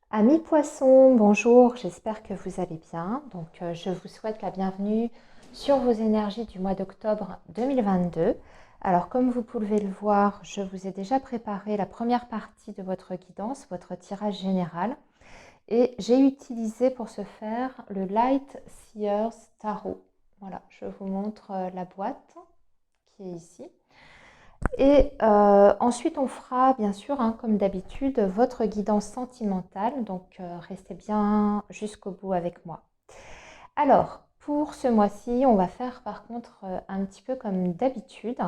Amis poissons, bonjour, j'espère que vous allez bien. Je vous souhaite la bienvenue sur vos énergies du mois d'octobre 2022. Alors, comme vous pouvez le voir, je vous ai déjà préparé la première partie de votre guidance, votre tirage général. Et j'ai utilisé pour ce faire le Light Seers Tarot. Voilà, je vous montre la boîte qui est ici. Et ensuite, on fera bien sûr, comme d'habitude, votre guidance sentimentale. Restez bien jusqu'au bout avec moi. Alors, pour ce mois-ci, on va faire par contre un petit peu comme d'habitude.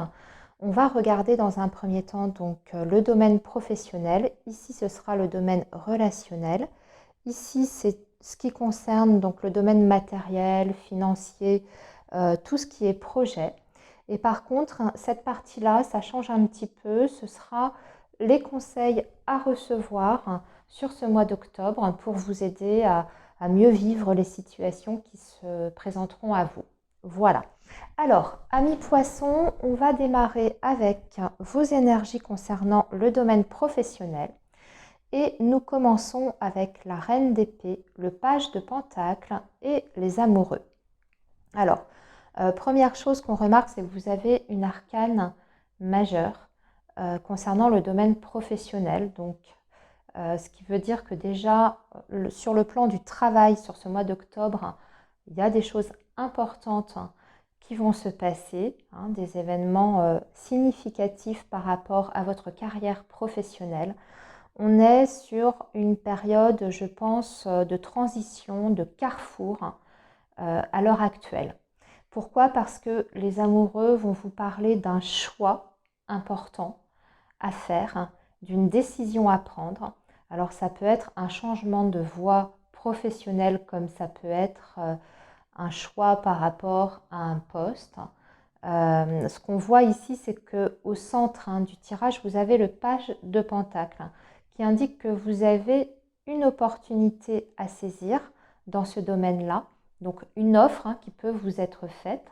On va regarder dans un premier temps le domaine professionnel. Ici, ce sera le domaine relationnel. Ici, c'est ce qui concerne donc le domaine matériel, financier, tout ce qui est projet. Et par contre, cette partie-là, ça change un petit peu. Ce sera les conseils à recevoir sur ce mois d'octobre pour vous aider à mieux vivre les situations qui se présenteront à vous. Voilà. Alors, amis poissons, on va démarrer avec vos énergies concernant le domaine professionnel. Et nous commençons avec la reine d'épée, le page de pentacle et les amoureux. Alors, première chose qu'on remarque, c'est que vous avez une arcane majeure concernant le domaine professionnel. Ce qui veut dire que déjà, sur le plan du travail, sur ce mois d'octobre, il y a des choses importantes qui vont se passer, des événements significatifs par rapport à votre carrière professionnelle. On est sur une période, je pense, de transition, de carrefour à l'heure actuelle. Pourquoi? Parce que les amoureux vont vous parler d'un choix important à faire, d'une décision à prendre. Alors ça peut être un changement de voie professionnelle comme ça peut être un choix par rapport à un poste. Ce qu'on voit ici, c'est qu'au centre du tirage, vous avez le page de pentacle qui indique que vous avez une opportunité à saisir dans ce domaine-là, donc une offre qui peut vous être faite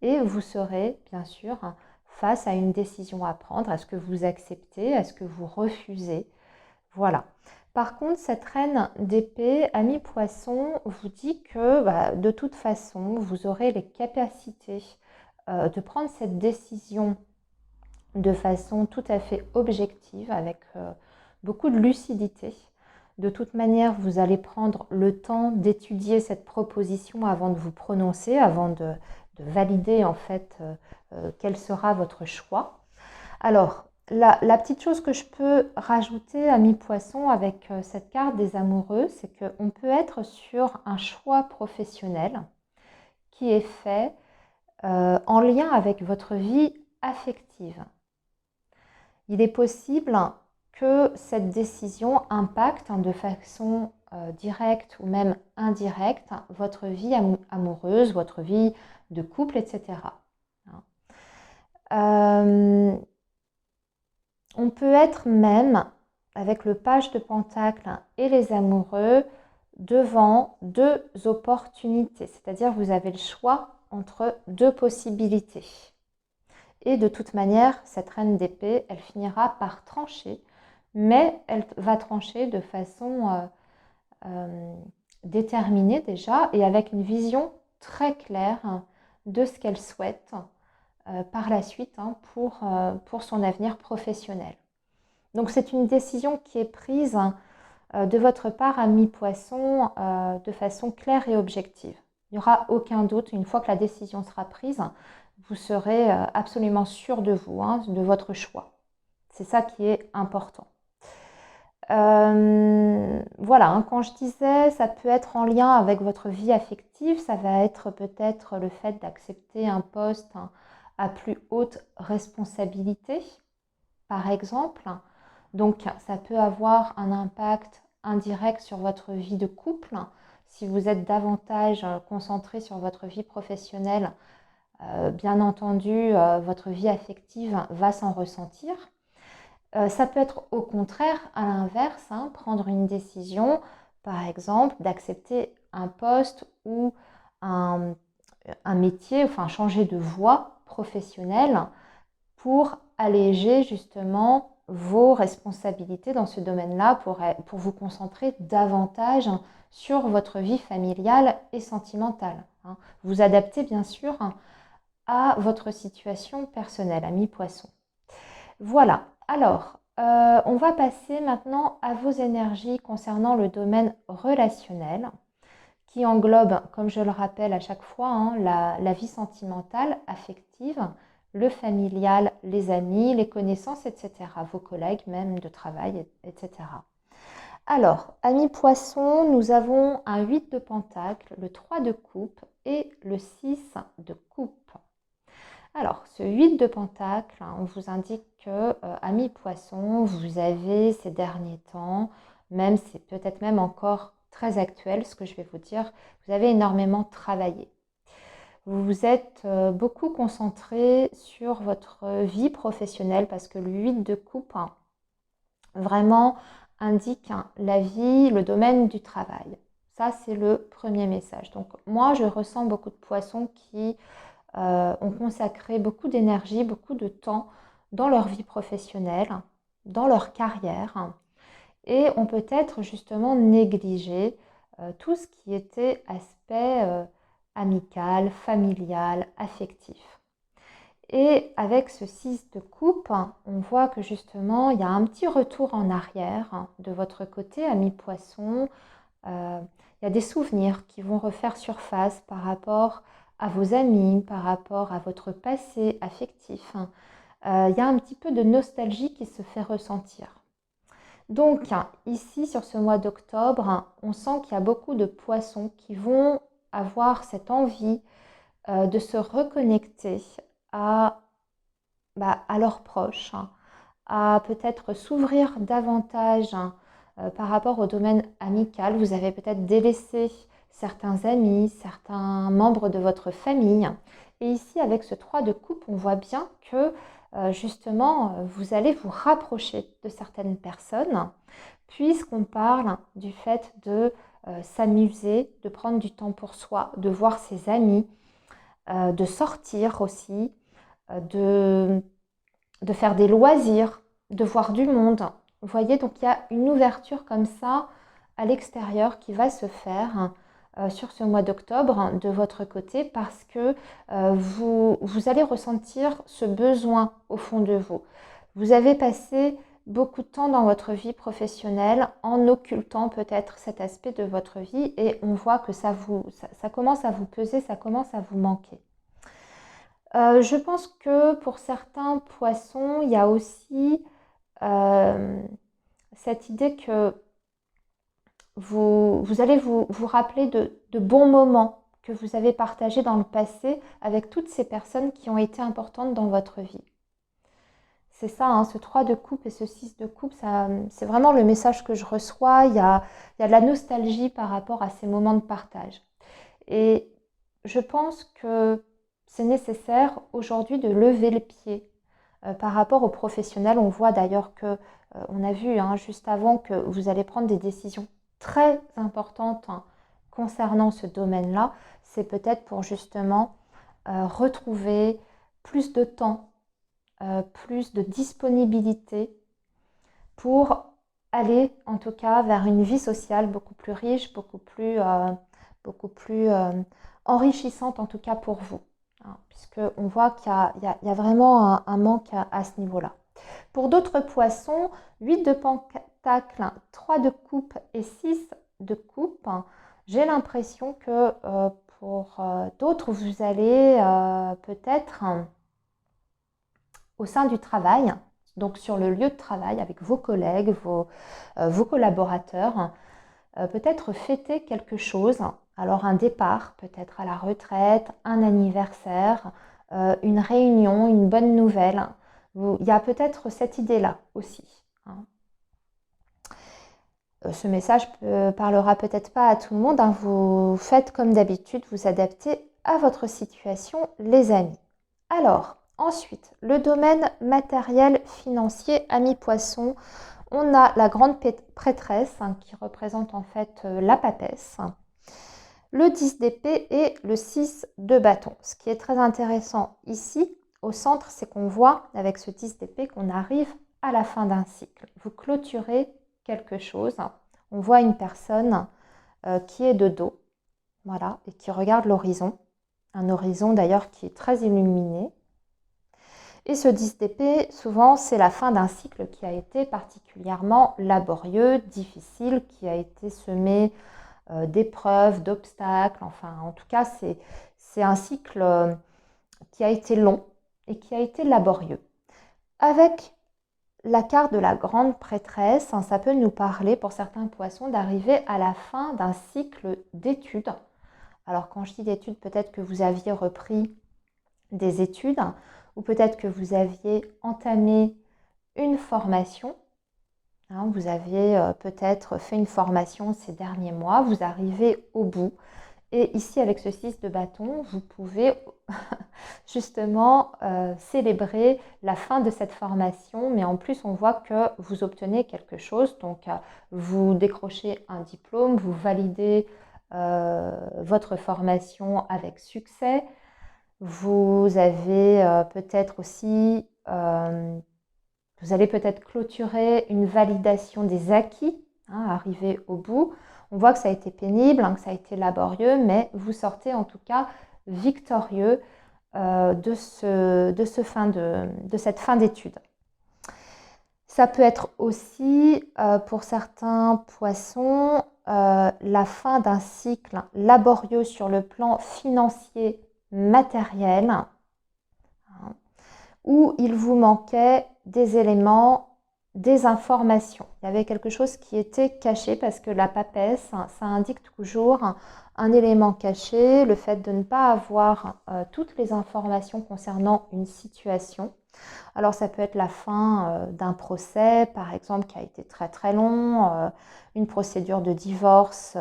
et vous serez bien sûr face à une décision à prendre. Est-ce que vous acceptez? Est-ce que vous refusez? Voilà. Par contre, cette reine d'épée, ami poisson, vous dit que de toute façon, vous aurez les capacités de prendre cette décision de façon tout à fait objective, avec beaucoup de lucidité. De toute manière, vous allez prendre le temps d'étudier cette proposition avant de vous prononcer, avant de valider en fait quel sera votre choix. Alors, la petite chose que je peux rajouter à mi-poisson avec cette carte des amoureux, c'est qu'on peut être sur un choix professionnel qui est fait en lien avec votre vie affective. Il est possible que cette décision impacte de façon directe ou même indirecte votre vie amoureuse, votre vie de couple, etc. On peut être même, avec le page de pentacle et les amoureux, devant deux opportunités. C'est-à-dire vous avez le choix entre deux possibilités. Et de toute manière, cette reine d'épée, elle finira par trancher, mais elle va trancher de façon déterminée déjà et avec une vision très claire de ce qu'elle souhaite par la suite pour son avenir professionnel. Donc c'est une décision qui est prise de votre part, ami poisson, de façon claire et objective. Il n'y aura aucun doute, une fois que la décision sera prise, vous serez absolument sûr de vous, de votre choix. C'est ça qui est important. Voilà, quand je disais, ça peut être en lien avec votre vie affective, ça va être peut-être le fait d'accepter un poste à plus haute responsabilité, par exemple. Donc, ça peut avoir un impact indirect sur votre vie de couple. Si vous êtes davantage concentré sur votre vie professionnelle, bien entendu, votre vie affective va s'en ressentir. Ça peut être au contraire, à l'inverse, prendre une décision, par exemple, d'accepter un poste ou un, un métier, enfin changer de voie professionnelle pour alléger justement vos responsabilités dans ce domaine-là pour vous concentrer davantage sur votre vie familiale et sentimentale. Vous adaptez bien sûr à votre situation personnelle, ami Poisson. Voilà, alors on va passer maintenant à vos énergies concernant le domaine relationnel qui englobe, comme je le rappelle à chaque fois, la vie sentimentale, affective, le familial, les amis, les connaissances, etc. Vos collègues même de travail, etc. Alors, amis Poissons, nous avons un 8 de pentacle, le 3 de coupe et le 6 de coupe. Alors, ce 8 de pentacle, on vous indique que, amis Poissons, vous avez ces derniers temps, même c'est peut-être même encore très actuel ce que je vais vous dire, vous avez énormément travaillé. Vous vous êtes beaucoup concentré sur votre vie professionnelle parce que le 8 de coupe vraiment indique la vie, le domaine du travail. Ça, c'est le premier message. Donc, moi, je ressens beaucoup de poissons qui ont consacré beaucoup d'énergie, beaucoup de temps dans leur vie professionnelle, dans leur carrière, et ont peut-être justement négligé tout ce qui était aspect amical, familial, affectif. Et avec ce 6 de coupe, on voit que justement, il y a un petit retour en arrière de votre côté, ami Poisson. Il y a des souvenirs qui vont refaire surface par rapport à vos amis, par rapport à votre passé affectif. Il y a un petit peu de nostalgie qui se fait ressentir. Donc ici, sur ce mois d'octobre, on sent qu'il y a beaucoup de poissons qui vont avoir cette envie de se reconnecter à leurs proches, à peut-être s'ouvrir davantage par rapport au domaine amical. Vous avez peut-être délaissé certains amis, certains membres de votre famille. Et ici, avec ce 3 de coupe, on voit bien que justement, vous allez vous rapprocher de certaines personnes, puisqu'on parle du fait de s'amuser, de prendre du temps pour soi, de voir ses amis, de sortir aussi, de faire des loisirs, de voir du monde. Vous voyez, donc il y a une ouverture comme ça à l'extérieur qui va se faire sur ce mois d'octobre de votre côté parce que vous allez ressentir ce besoin au fond de vous. Vous avez passé beaucoup de temps dans votre vie professionnelle en occultant peut-être cet aspect de votre vie et on voit que ça commence à vous peser, ça commence à vous manquer. Je pense que pour certains poissons, il y a aussi cette idée que vous allez vous rappeler de bons moments que vous avez partagés dans le passé avec toutes ces personnes qui ont été importantes dans votre vie. C'est ça, ce 3 de coupe et ce 6 de coupe, c'est vraiment le message que je reçois. Il y a de la nostalgie par rapport à ces moments de partage. Et je pense que c'est nécessaire aujourd'hui de lever le pied par rapport aux professionnels. On voit d'ailleurs que, on a vu juste avant que vous allez prendre des décisions très importantes concernant ce domaine-là. C'est peut-être pour justement retrouver plus de temps, plus de disponibilité pour aller en tout cas vers une vie sociale beaucoup plus riche, beaucoup plus enrichissante en tout cas pour vous. Puisqu'on voit qu'il y a vraiment un manque à ce niveau-là. Pour d'autres poissons, 8 de pentacle, 3 de coupe et 6 de coupe, j'ai l'impression que pour d'autres, vous allez peut-être au sein du travail, donc sur le lieu de travail avec vos collègues, vos collaborateurs, peut-être fêter quelque chose. Alors un départ, peut-être à la retraite, un anniversaire, une réunion, une bonne nouvelle. Il y a peut-être cette idée-là aussi. Ce message parlera peut-être pas à tout le monde. Vous faites comme d'habitude, vous adaptez à votre situation, les amis. Alors, ensuite, le domaine matériel, financier, amis poissons. On a la grande prêtresse qui représente en fait la papesse, le 10 d'épée et le 6 de bâton. Ce qui est très intéressant ici, au centre, c'est qu'on voit avec ce 10 d'épée qu'on arrive à la fin d'un cycle. Vous clôturez quelque chose. On voit une personne qui est de dos, voilà, et qui regarde l'horizon. Un horizon d'ailleurs qui est très illuminé. Et ce 10 d'épée, souvent, c'est la fin d'un cycle qui a été particulièrement laborieux, difficile, qui a été semé d'épreuves, d'obstacles. Enfin, en tout cas, c'est un cycle qui a été long et qui a été laborieux. Avec la carte de la grande prêtresse, ça peut nous parler pour certains poissons d'arriver à la fin d'un cycle d'études. Alors quand je dis d'études, peut-être que vous aviez repris des études ou peut-être que vous aviez entamé une formation. Vous avez peut-être fait une formation ces derniers mois, vous arrivez au bout. Et ici, avec ce 6 de bâton, vous pouvez justement célébrer la fin de cette formation, mais en plus, on voit que vous obtenez quelque chose. Donc, vous décrochez un diplôme, vous validez votre formation avec succès. Vous avez peut-être aussi, vous allez peut-être clôturer une validation des acquis, arriver au bout. On voit que ça a été pénible, que ça a été laborieux, mais vous sortez en tout cas victorieux de cette fin d'études. Ça peut être aussi, pour certains poissons, la fin d'un cycle laborieux sur le plan financier, matériel, où il vous manquait des éléments, des informations. Il y avait quelque chose qui était caché parce que la papesse, ça indique toujours un élément caché, le fait de ne pas avoir toutes les informations concernant une situation. Alors ça peut être la fin d'un procès, par exemple, qui a été très très long, une procédure de divorce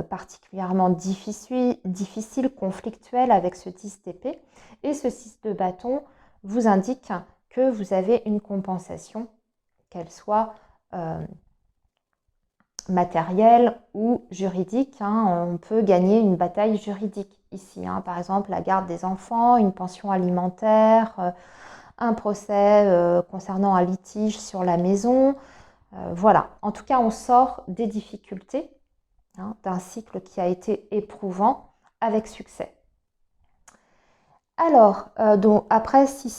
particulièrement difficile, conflictuelle avec ce 10 d'épée. Et ce 6 de bâton vous indique que vous avez une compensation, qu'elle soit matérielle ou juridique. On peut gagner une bataille juridique ici. Par exemple, la garde des enfants, une pension alimentaire, un procès concernant un litige sur la maison. Voilà, en tout cas, on sort des difficultés d'un cycle qui a été éprouvant avec succès. Alors, donc après, si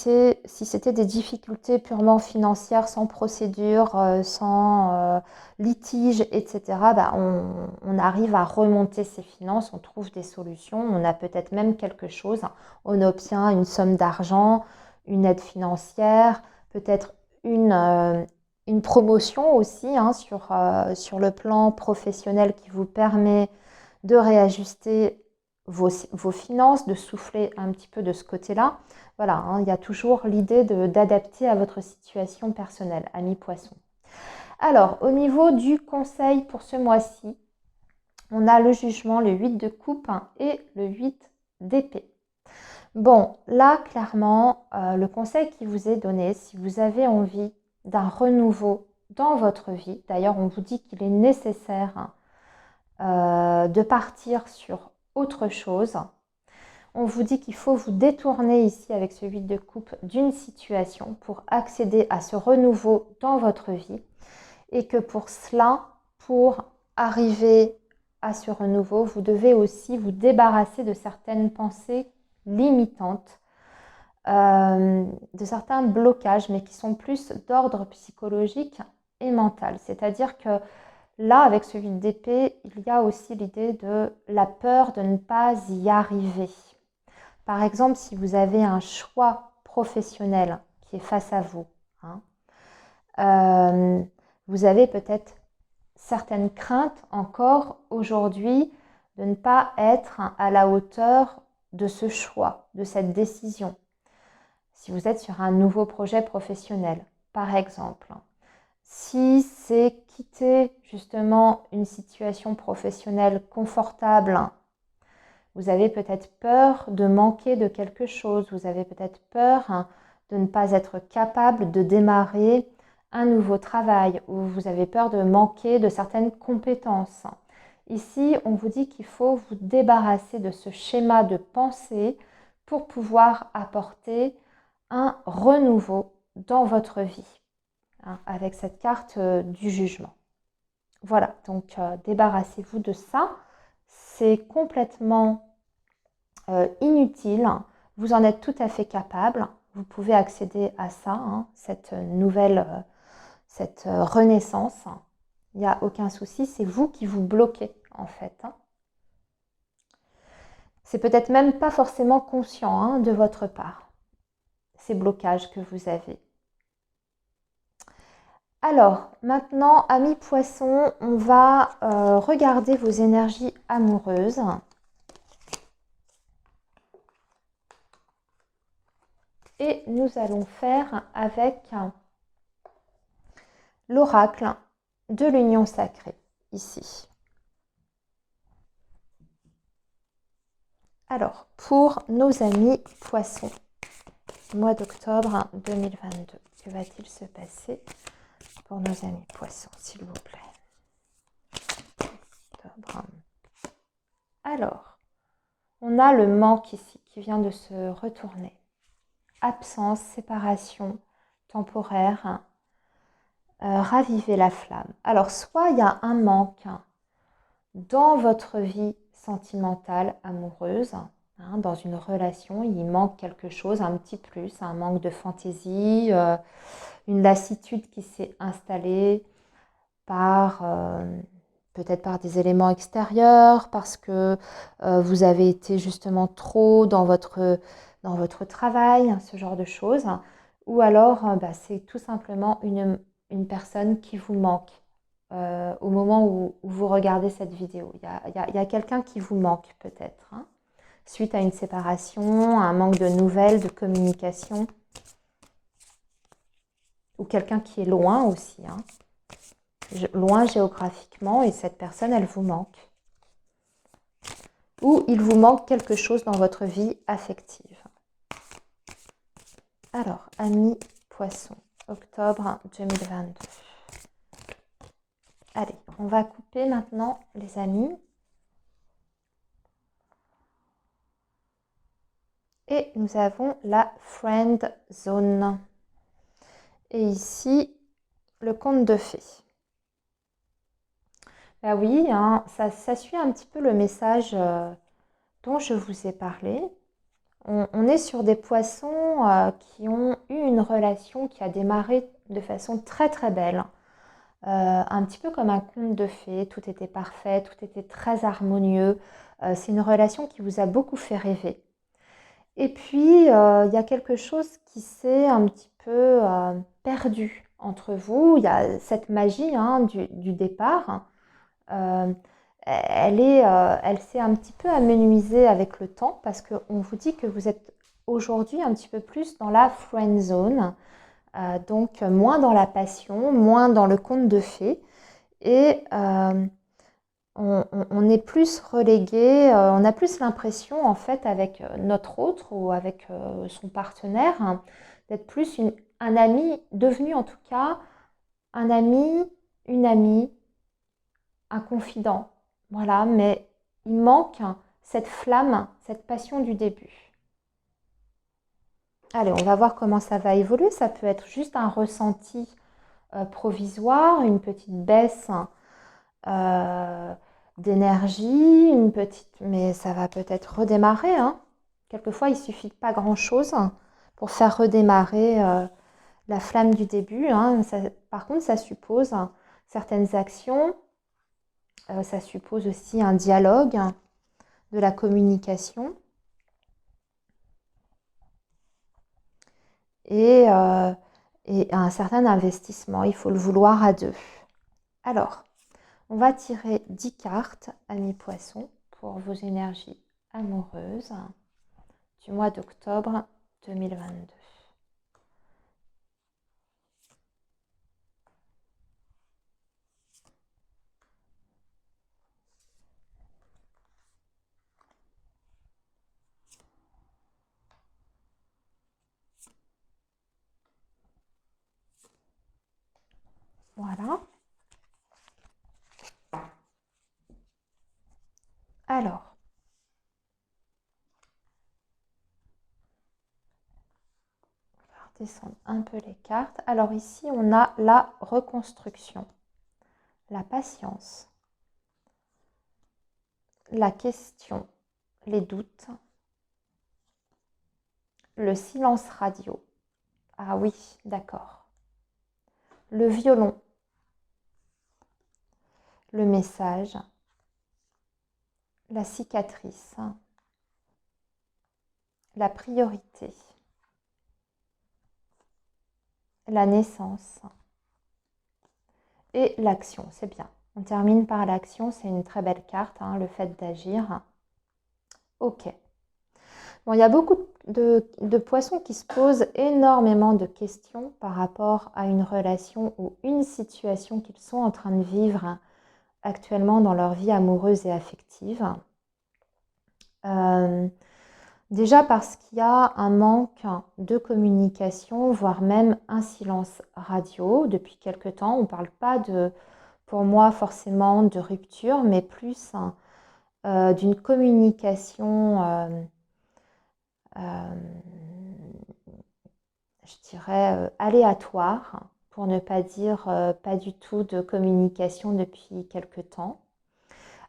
c'était des difficultés purement financières, sans procédure, sans litige, etc., on arrive à remonter ses finances, on trouve des solutions, on a peut-être même quelque chose, on obtient une somme d'argent, une aide financière, peut-être une promotion aussi sur le plan professionnel qui vous permet de réajuster vos finances, de souffler un petit peu de ce côté-là. Voilà, il y a toujours l'idée d'adapter à votre situation personnelle, ami poisson. Alors, au niveau du conseil pour ce mois-ci, on a le jugement, le 8 de coupe et le 8 d'épée. Bon, là, clairement, le conseil qui vous est donné, si vous avez envie d'un renouveau dans votre vie, d'ailleurs, on vous dit qu'il est nécessaire de partir sur autre chose. On vous dit qu'il faut vous détourner ici avec ce 8 de coupe d'une situation pour accéder à ce renouveau dans votre vie et que pour cela, pour arriver à ce renouveau, vous devez aussi vous débarrasser de certaines pensées limitantes, de certains blocages, mais qui sont plus d'ordre psychologique et mental. C'est-à-dire que là, avec ce 8 d'épée, il y a aussi l'idée de la peur de ne pas y arriver. Par exemple, si vous avez un choix professionnel qui est face à vous, vous avez peut-être certaines craintes encore aujourd'hui de ne pas être à la hauteur de ce choix, de cette décision. Si vous êtes sur un nouveau projet professionnel, par exemple, si c'est quitter justement une situation professionnelle confortable, vous avez peut-être peur de manquer de quelque chose, vous avez peut-être peur de ne pas être capable de démarrer un nouveau travail ou vous avez peur de manquer de certaines compétences. Ici, on vous dit qu'il faut vous débarrasser de ce schéma de pensée pour pouvoir apporter un renouveau dans votre vie. hein, avec cette carte du jugement. Voilà, donc débarrassez-vous de ça. C'est complètement inutile. Vous en êtes tout à fait capable. Vous pouvez accéder à ça, hein, cette nouvelle, cette renaissance. Il n'y a aucun souci, c'est vous qui vous bloquez en fait. Hein. C'est peut-être même pas forcément conscient hein, de votre part, ces blocages que vous avez. Alors, maintenant, amis poissons, on va regarder vos énergies amoureuses. Et nous allons faire avec l'oracle de l'union sacrée, ici. Alors, pour nos amis poissons, mois d'octobre 2022, que va-t-il se passer pour nos amis poissons, s'il vous plaît? Octobre. Alors, on a le manque ici qui vient de se retourner. Absence, séparation temporaire, raviver la flamme. Alors, soit il y a un manque dans votre vie sentimentale, amoureuse, hein, dans une relation, il manque quelque chose, un petit plus, un manque de fantaisie, une lassitude qui s'est installée par peut-être par des éléments extérieurs, parce que vous avez été justement trop dans votre travail, ce genre de choses, ou alors c'est tout simplement une personne qui vous manque. Au moment où vous regardez cette vidéo. Il y a quelqu'un qui vous manque peut-être, hein, suite à une séparation, un manque de nouvelles, de communication, ou quelqu'un qui est loin aussi, hein, loin géographiquement, et cette personne, elle vous manque. Ou il vous manque quelque chose dans votre vie affective. Alors, amis poissons, octobre 2022. Allez, on va couper maintenant, les amis. Et nous avons la Friend Zone. Et ici, le conte de fées. Bah oui, hein, ça suit un petit peu le message dont je vous ai parlé. On est sur des poissons qui ont eu une relation qui a démarré de façon très très belle. Un petit peu comme un conte de fées, tout était parfait, tout était très harmonieux. C'est une relation qui vous a beaucoup fait rêver. Et puis, il y a quelque chose qui s'est un petit peu perdu entre vous. Il y a cette magie hein, du départ. Elle s'est un petit peu amenuisée avec le temps parce qu'on vous dit que vous êtes aujourd'hui un petit peu plus dans la friend zone, donc moins dans la passion, moins dans le conte de fées. Et on est plus relégué, on a plus l'impression en fait avec notre autre ou avec son partenaire hein, d'être plus un ami, devenu en tout cas un ami, une amie, un confident. Voilà, mais il manque cette flamme, cette passion du début. Allez, on va voir comment ça va évoluer. Ça peut être juste un ressenti provisoire, une petite baisse d'énergie, une petite, mais ça va peut-être redémarrer. Hein. Quelquefois, il suffit de pas grand-chose pour faire redémarrer la flamme du début. Hein. Par contre, ça suppose certaines actions, ça suppose aussi un dialogue, de la communication et un certain investissement. Il faut le vouloir à deux. Alors, on va tirer 10 cartes, amis poissons, pour vos énergies amoureuses du mois d'octobre 2022. Voilà. Alors, descendre un peu les cartes. Alors ici, on a la reconstruction, la patience, la question, les doutes, le silence radio. Ah oui, d'accord. Le violon, le message, la cicatrice, la priorité, la naissance et l'action. C'est bien. On termine par l'action, c'est une très belle carte, hein, le fait d'agir. Ok. Bon, il y a beaucoup de poissons qui se posent énormément de questions par rapport à une relation ou une situation qu'ils sont en train de vivre actuellement dans leur vie amoureuse et affective. Déjà parce qu'il y a un manque de communication, voire même un silence radio depuis quelque temps. On ne parle pas pour moi forcément de rupture, mais plus d'une communication, je dirais, aléatoire, pour ne pas dire pas du tout de communication depuis quelque temps.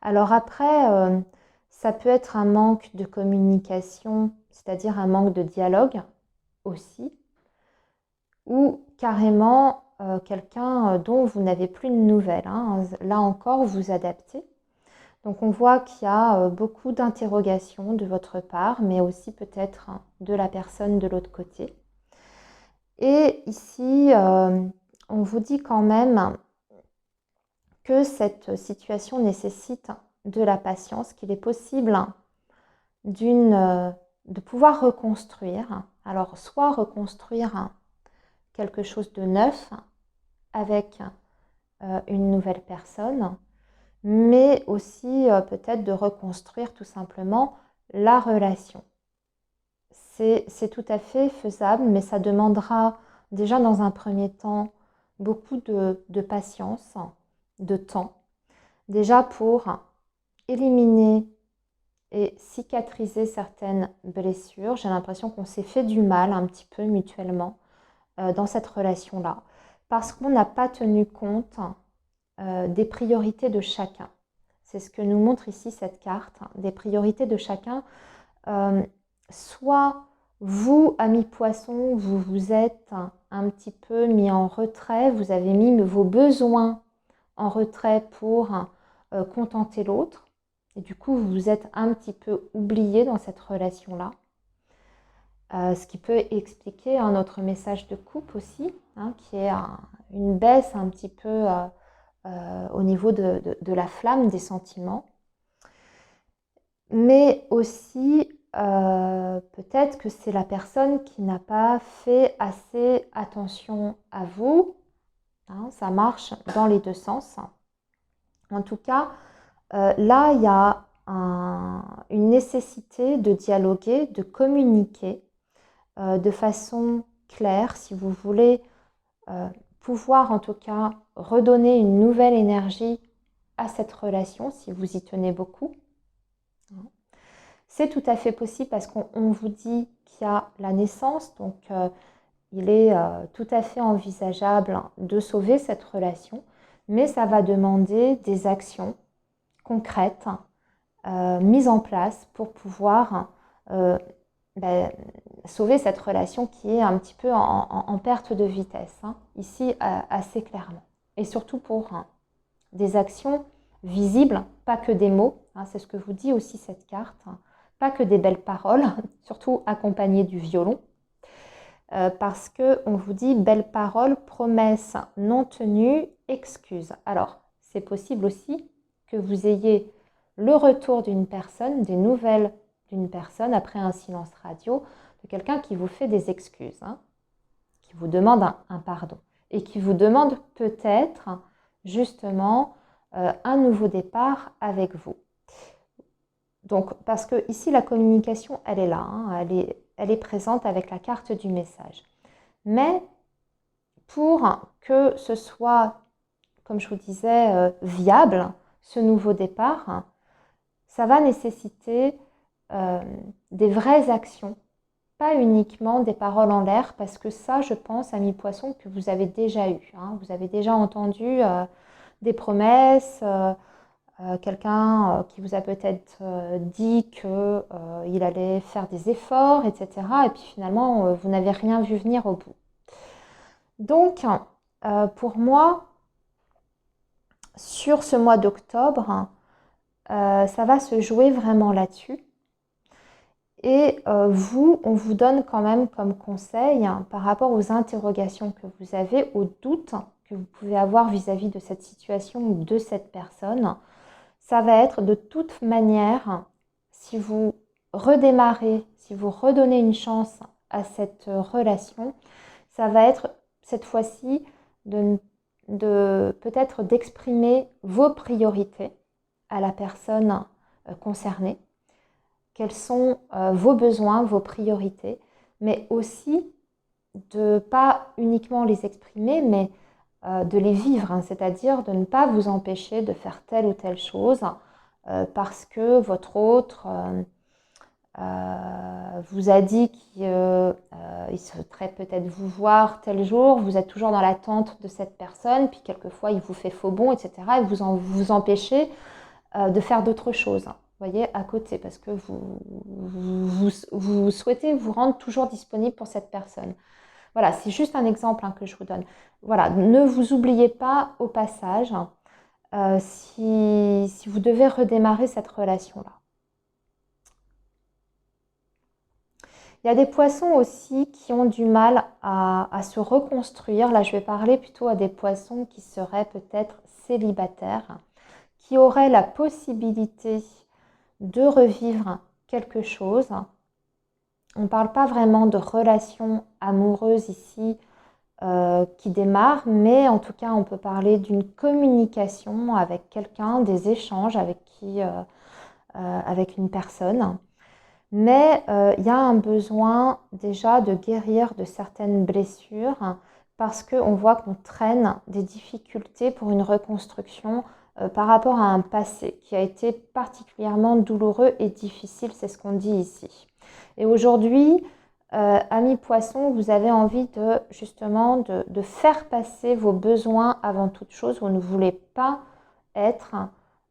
Alors après, ça peut être un manque de communication, c'est-à-dire un manque de dialogue aussi, ou carrément quelqu'un dont vous n'avez plus de nouvelles, hein. Là encore, vous adaptez. Donc on voit qu'il y a beaucoup d'interrogations de votre part, mais aussi peut-être de la personne de l'autre côté. Et ici, on vous dit quand même que cette situation nécessite de la patience, qu'il est possible de pouvoir reconstruire. Alors, soit reconstruire quelque chose de neuf avec une nouvelle personne, mais aussi peut-être de reconstruire tout simplement la relation. C'est tout à fait faisable, mais ça demandera déjà dans un premier temps beaucoup de patience, de temps, déjà pour éliminer et cicatriser certaines blessures. J'ai l'impression qu'on s'est fait du mal un petit peu mutuellement dans cette relation-là, parce qu'on n'a pas tenu compte des priorités de chacun. C'est ce que nous montre ici cette carte, des priorités de chacun. Soit vous, amis poissons, vous vous êtes un petit peu mis en retrait, vous avez mis vos besoins en retrait pour contenter l'autre. Et du coup, vous vous êtes un petit peu oublié dans cette relation-là. Ce qui peut expliquer notre message de coupe aussi, hein, qui est une baisse un petit peu au niveau de la flamme des sentiments. Mais aussi, peut-être que c'est la personne qui n'a pas fait assez attention à vous. Hein, ça marche dans les deux sens. En tout cas, là, il y a une nécessité de dialoguer, de communiquer de façon claire, si vous voulez pouvoir en tout cas redonner une nouvelle énergie à cette relation, si vous y tenez beaucoup. C'est tout à fait possible parce qu'on vous dit qu'il y a la naissance, donc il est tout à fait envisageable de sauver cette relation, mais ça va demander des actions concrètes mises en place pour pouvoir sauver cette relation qui est un petit peu en perte de vitesse, hein, ici assez clairement. Et surtout pour des actions visibles, pas que des mots, hein, c'est ce que vous dit aussi cette carte, hein, pas que des belles paroles, surtout accompagnées du violon, parce qu'on vous dit belles paroles, promesses non tenues, excuses. Alors, c'est possible aussi que vous ayez le retour d'une personne, des nouvelles d'une personne après un silence radio, de quelqu'un qui vous fait des excuses, hein, qui vous demande un pardon et qui vous demande peut-être justement un nouveau départ avec vous. Donc, parce que ici, la communication, elle est là, hein, elle est présente avec la carte du message. Mais pour que ce soit, comme je vous disais, viable, ce nouveau départ, ça va nécessiter des vraies actions pas uniquement des paroles en l'air, parce que ça, je pense, amis poissons, que vous avez déjà eu. Hein. Vous avez déjà entendu des promesses, quelqu'un qui vous a peut-être dit qu'il allait faire des efforts, etc. Et puis finalement, vous n'avez rien vu venir au bout. Donc, pour moi, sur ce mois d'octobre, ça va se jouer vraiment là-dessus. Et on vous donne quand même comme conseil par rapport aux interrogations que vous avez, aux doutes que vous pouvez avoir vis-à-vis de cette situation ou de cette personne. Ça va être de toute manière, si vous redémarrez, si vous redonnez une chance à cette relation, ça va être cette fois-ci de peut-être d'exprimer vos priorités à la personne concernée. Quels sont vos besoins, vos priorités, mais aussi de pas uniquement les exprimer, mais de les vivre, hein, c'est-à-dire de ne pas vous empêcher de faire telle ou telle chose parce que votre autre vous a dit qu'il souhaiterait peut-être vous voir tel jour, vous êtes toujours dans l'attente de cette personne, puis quelquefois il vous fait faux bond, etc. et vous empêchez de faire d'autres choses, hein, voyez, à côté, parce que vous souhaitez vous rendre toujours disponible pour cette personne. Voilà, c'est juste un exemple que je vous donne. Voilà, ne vous oubliez pas au passage si vous devez redémarrer cette relation-là. Il y a des poissons aussi qui ont du mal à se reconstruire. Là, je vais parler plutôt à des poissons qui seraient peut-être célibataires, qui auraient la possibilité de revivre quelque chose. On ne parle pas vraiment de relation amoureuse ici qui démarre, mais en tout cas, on peut parler d'une communication avec quelqu'un, des échanges avec une personne. Mais il y a un besoin déjà de guérir de certaines blessures parce qu'on voit qu'on traîne des difficultés pour une reconstruction par rapport à un passé qui a été particulièrement douloureux et difficile, c'est ce qu'on dit ici. Et aujourd'hui, amis poissons, vous avez envie justement de faire passer vos besoins avant toute chose. Vous ne voulez pas être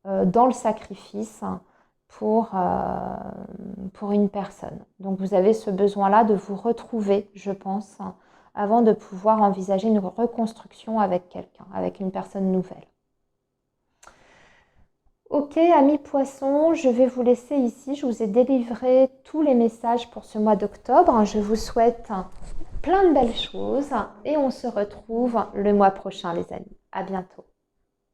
dans le sacrifice pour une personne. Donc vous avez ce besoin-là de vous retrouver, je pense, avant de pouvoir envisager une reconstruction avec quelqu'un, avec une personne nouvelle. Ok, amis poissons, je vais vous laisser ici. Je vous ai délivré tous les messages pour ce mois d'octobre. Je vous souhaite plein de belles choses et on se retrouve le mois prochain, les amis. À bientôt.